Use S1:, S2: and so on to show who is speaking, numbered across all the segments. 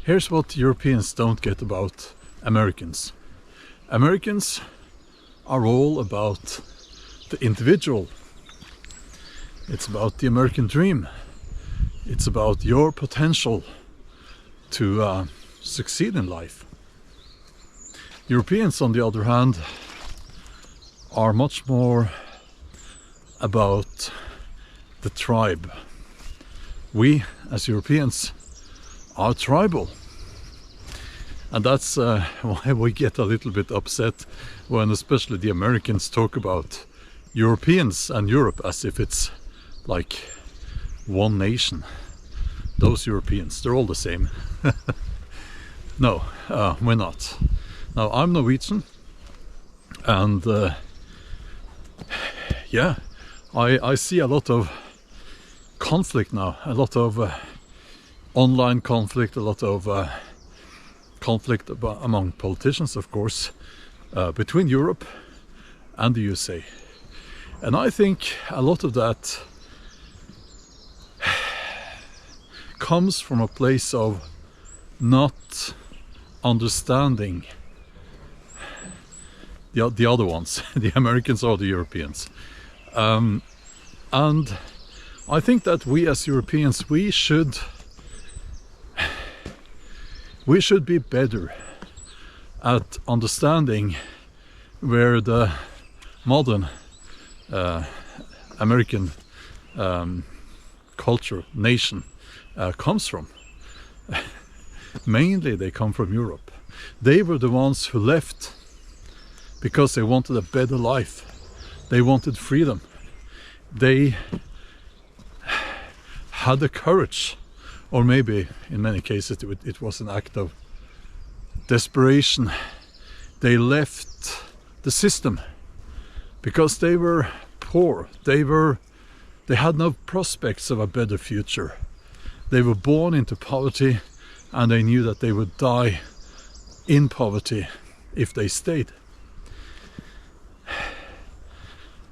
S1: Here's what Europeans don't get about Americans. Americans are all about the individual. It's about the American dream. It's about your potential to succeed in life. Europeans, on the other hand, are much more about the tribe. We, as Europeans, are tribal. And that's why we get a little bit upset when especially the Americans talk about Europeans and Europe as if it's like one nation. Those Europeans, they're all the same. No, we're not. Now, I'm Norwegian, and yeah, I see a lot of conflict now, a lot of online conflict, a lot of conflict among politicians, of course, between Europe and the USA. And I think a lot of that comes from a place of not understanding the other ones, the Americans or the Europeans. And I think that we as Europeans, we should be better at understanding where the modern American culture, nation comes from. Mainly they come from Europe. They were the ones who left because they wanted a better life. They wanted freedom. They had the courage, or maybe in many cases it was an act of desperation. They left the system because they were poor. They had no prospects of a better future. They were born into poverty, and they knew that they would die in poverty if they stayed.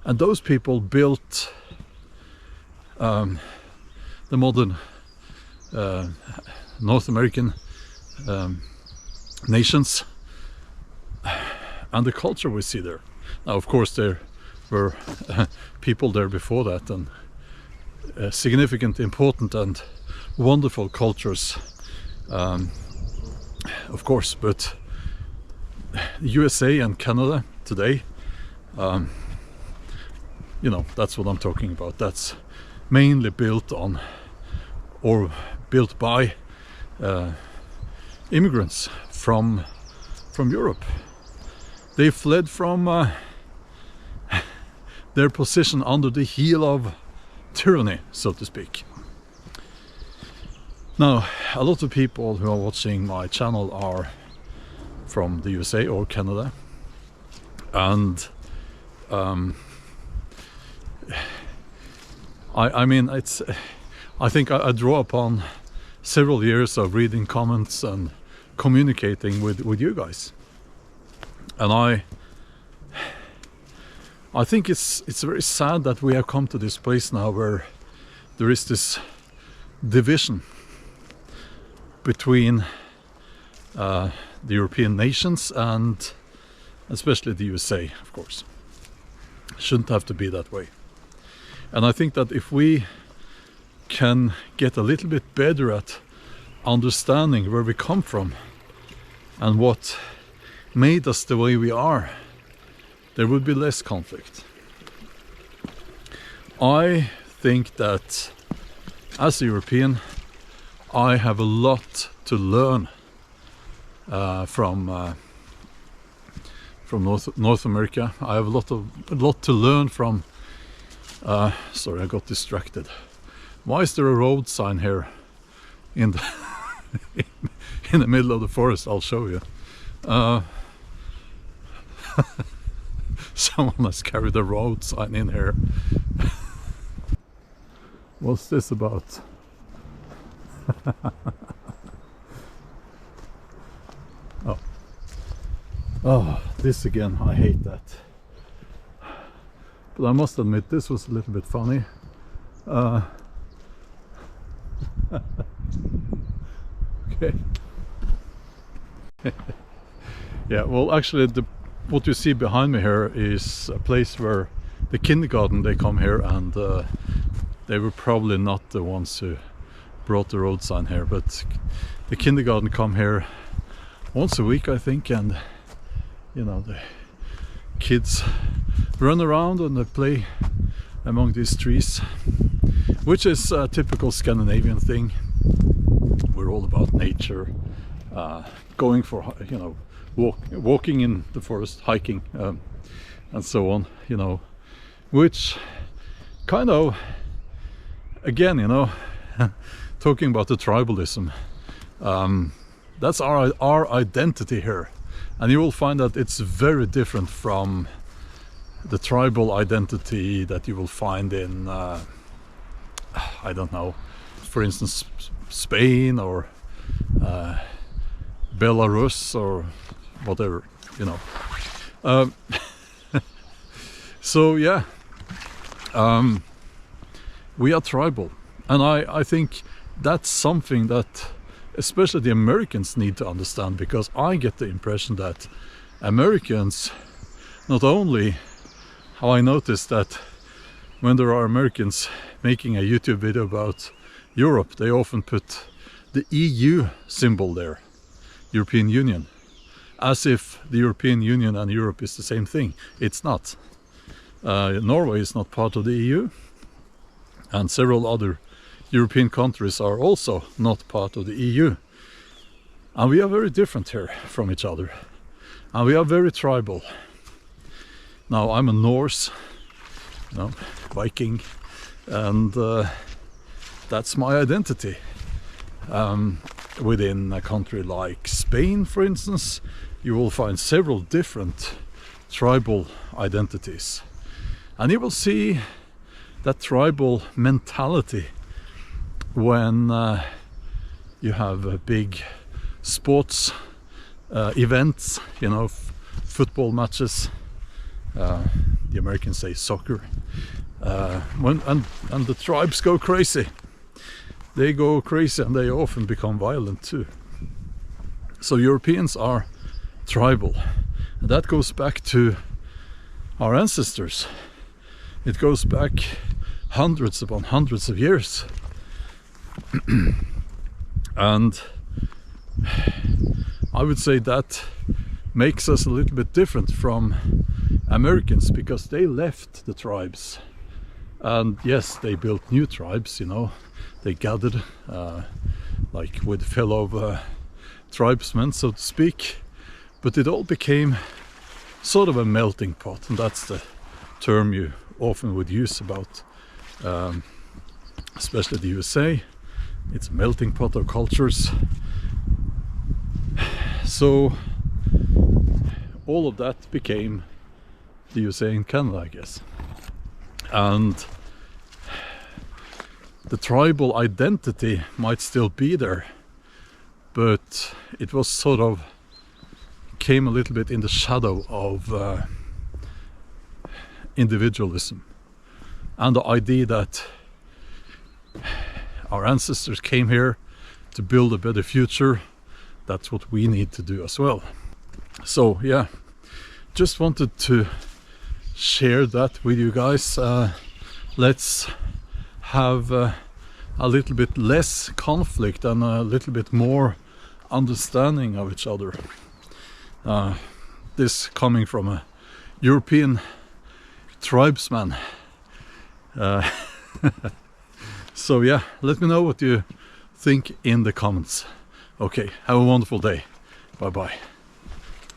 S1: And those people built the modern North American nations and the culture we see there. Now, of course, there were people there before that, and significant, important and wonderful cultures, of course, but USA and Canada today, you know, that's what I'm talking about. That's mainly built on, or built by immigrants from Europe. They fled from their position under the heel of tyranny, so to speak. Now, a lot of people who are watching my channel are from the USA or Canada, and I mean, it's, I think I draw upon several years of reading comments and communicating with you guys, and I think it's very sad that we have come to this place now where there is this division between the European nations and especially the USA, of course. Shouldn't have to be that way. And I think that if we can get a little bit better at understanding where we come from and what made us the way we are, there would be less conflict. I think that as a European, I have a lot to learn from North America. I have a lot to learn from. Sorry, I got distracted. Why is there a road sign here in the in the middle of the forest? I'll show you. Someone has carried a road sign in here. What's this about? Oh, this again, I hate that. But I must admit, this was a little bit funny. Okay, Yeah, well, actually, what you see behind me here is a place where the kindergarten, they come here, and they were probably not the ones who brought the road sign here, but the kindergarten come here once a week, I think, and you know, the kids run around and they play among these trees, which is a typical Scandinavian thing. We're all about nature, going for, you know, walking in the forest, hiking, and so on, you know, which kind of, again, you know, talking about the tribalism, that's our identity here, and you will find that it's very different from the tribal identity that you will find in I don't know, for instance, Spain or Belarus or whatever, you know. So yeah, we are tribal, and I think that's something that especially the Americans need to understand, because I get the impression that Americans, not only how I noticed that when there are Americans making a YouTube video about Europe, they often put the EU symbol there, European Union, as if the European Union and Europe is the same thing. It's not. Norway is not part of the EU, and several other European countries are also not part of the EU. And we are very different here from each other, and we are very tribal. Now, I'm a Norse, you know, Viking, and that's my identity. Within a country like Spain, for instance, you will find several different tribal identities, and you will see that tribal mentality when you have big sports events, you know, football matches. The Americans say soccer. And the tribes go crazy. They go crazy, and they often become violent too. So Europeans are tribal, and that goes back to our ancestors. It goes back hundreds upon hundreds of years. And I would say that makes us a little bit different from Americans, because they left the tribes, and yes, they built new tribes, you know, they gathered like with fellow tribesmen, so to speak, but it all became sort of a melting pot, and that's the term you often would use about especially the USA. It's a melting pot of cultures. So all of that became the USA and Canada, I guess. And the tribal identity might still be there, but it was sort of came a little bit in the shadow of individualism, and the idea that our ancestors came here to build a better future. That's what we need to do as well. So yeah, just wanted to share that with you guys. Let's have a little bit less conflict and a little bit more understanding of each other. This coming from a European tribesman. So yeah, let me know what you think in the comments. Okay, have a wonderful day. Bye bye.